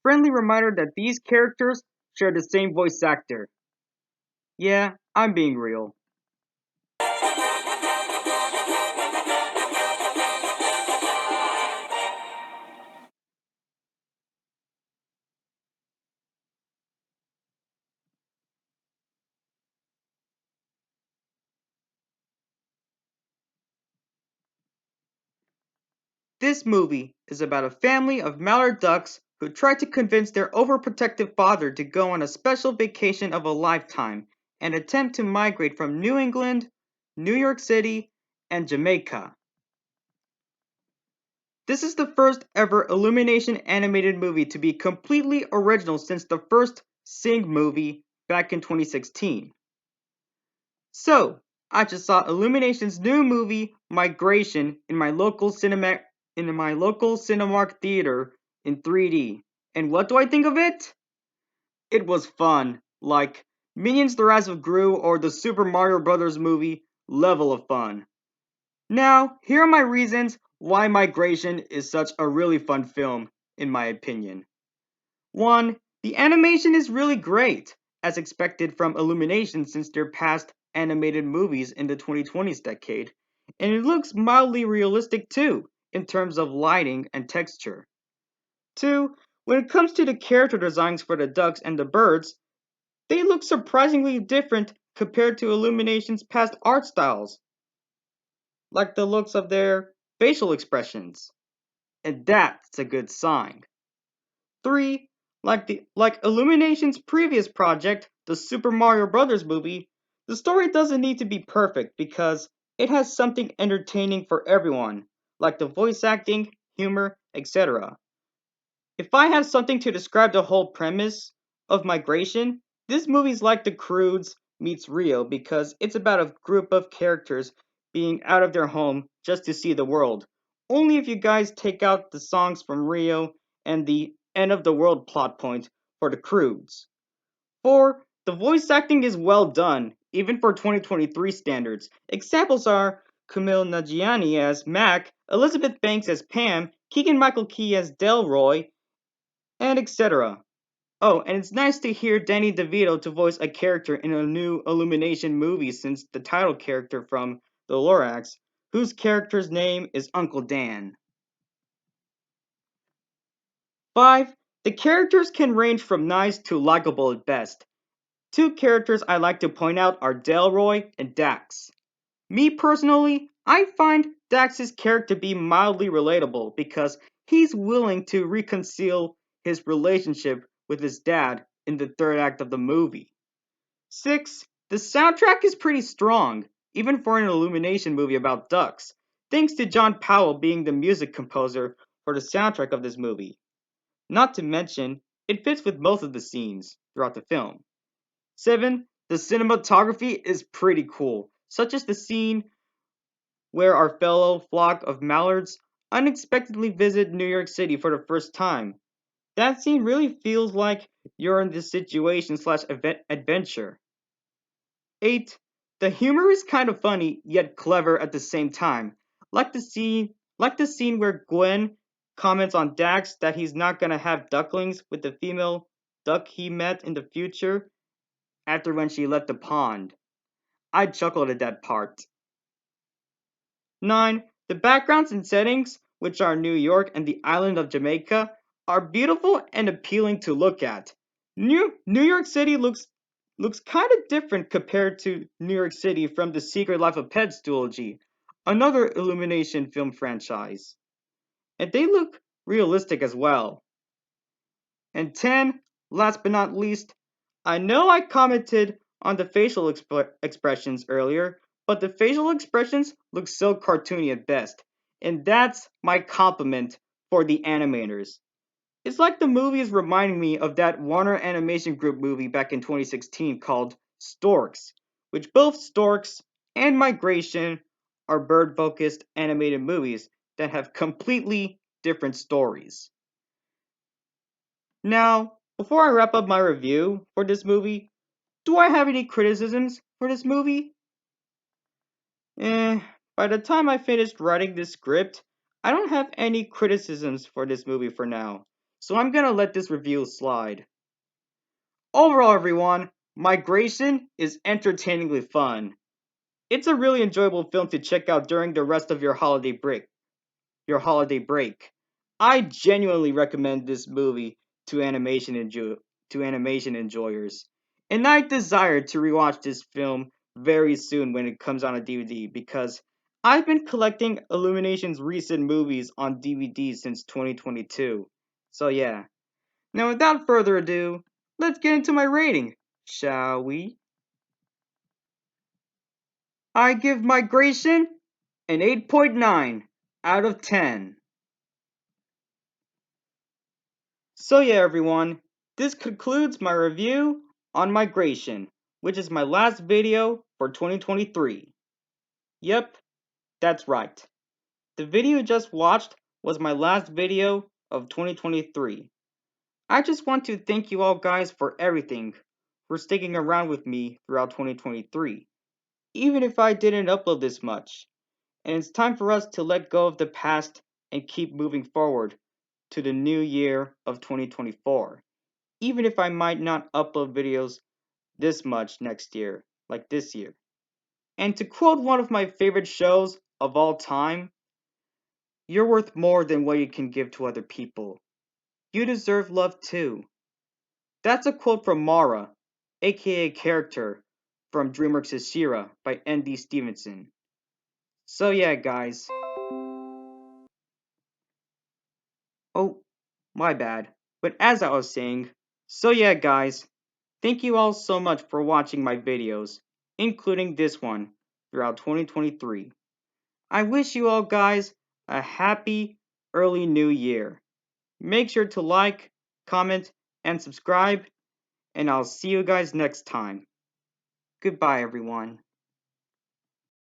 friendly reminder that these characters share the same voice actor. Yeah, I'm being real. This movie is about a family of mallard ducks who try to convince their overprotective father to go on a special vacation of a lifetime and attempt to migrate from New England, New York City, and Jamaica. This is the first ever Illumination animated movie to be completely original since the first Sing movie back in 2016. So, I just saw Illumination's new movie Migration in my local Cinemark theater in 3D. And what do I think of it? It was fun, like Minions: The Rise of Gru or the Super Mario Bros. Movie level of fun. Now, here are my reasons why Migration is such a really fun film, in my opinion. 1. The animation is really great, as expected from Illumination since their past animated movies in the 2020s decade, and it looks mildly realistic too, in terms of lighting and texture. 2. When it comes to the character designs for the ducks and the birds, they look surprisingly different compared to Illumination's past art styles, like the looks of their facial expressions, and that's a good sign. 3. Like Illumination's previous project, the Super Mario Bros. Movie, the story doesn't need to be perfect because it has something entertaining for everyone, like the voice acting, humor, etc. If I have something to describe the whole premise of Migration, this movie's like The Croods meets Rio because it's about a group of characters being out of their home just to see the world. Only if you guys take out the songs from Rio and the end of the world plot point for The Croods. 4. The voice acting is well done, even for 2023 standards. Examples are Kumail Nanjiani as Mac, Elizabeth Banks as Pam, Keegan Michael Key as Delroy, and etc. Oh, and it's nice to hear Danny DeVito to voice a character in a new Illumination movie since the title character from The Lorax, whose character's name is Uncle Dan. 5. The characters can range from nice to likable at best. Two characters I like to point out are Delroy and Dax. Me personally, I find Dax's character to be mildly relatable because he's willing to reconcile his relationship with his dad in the third act of the movie. 6. The soundtrack is pretty strong, even for an Illumination movie about ducks, thanks to John Powell being the music composer for the soundtrack of this movie. Not to mention, it fits with most of the scenes throughout the film. 7. The cinematography is pretty cool, such as the scene where our fellow flock of mallards unexpectedly visit New York City for the first time. That scene really feels like you're in this situation slash adventure. 8. The humor is kind of funny yet clever at the same time. Like the scene where Gwen comments on Dax that he's not gonna have ducklings with the female duck he met in the future after when she left the pond. I chuckled at that part. 9. The backgrounds and settings, which are New York and the island of Jamaica, are beautiful and appealing to look at. New York City looks kind of different compared to New York City from The Secret Life of Pets duology, another Illumination film franchise. And they look realistic as well. And 10, last but not least, I know I commented on the facial expressions earlier, but the facial expressions look so cartoony at best. And that's my compliment for the animators. It's like the movie is reminding me of that Warner Animation Group movie back in 2016 called Storks, which both Storks and Migration are bird focused animated movies that have completely different stories. Now, before I wrap up my review for this movie, do I have any criticisms for this movie? Eh, by the time I finished writing this script, I don't have any criticisms for this movie for now. so I'm gonna let this review slide. Overall, everyone, Migration is entertainingly fun. It's a really enjoyable film to check out during the rest of your holiday break. I genuinely recommend this movie to animation enjoyers, and I desire to rewatch this film very soon when it comes on a DVD because I've been collecting Illumination's recent movies on DVD since 2022. So yeah. Now without further ado, let's get into my rating, shall we? I give Migration an 8.9 out of 10. So yeah, everyone, this concludes my review on Migration, which is my last video for 2023. Yep, that's right. The video you just watched was my last video of 2023. I just want to thank you all guys for everything, for sticking around with me throughout 2023, even if I didn't upload this much. And it's time for us to let go of the past and keep moving forward to the new year of 2024. Even if I might not upload videos this much next year, like this year. And to quote one of my favorite shows of all time, you're worth more than what you can give to other people. You deserve love too. That's a quote from Mara, aka character from DreamWorks' She-Ra by N.D. Stevenson. So yeah, guys. Oh, my bad. But as I was saying, so yeah, guys. Thank you all so much for watching my videos, including this one, throughout 2023. I wish you all guys a happy early new year. Make sure to like, comment, and subscribe, and I'll see you guys next time. Goodbye, everyone.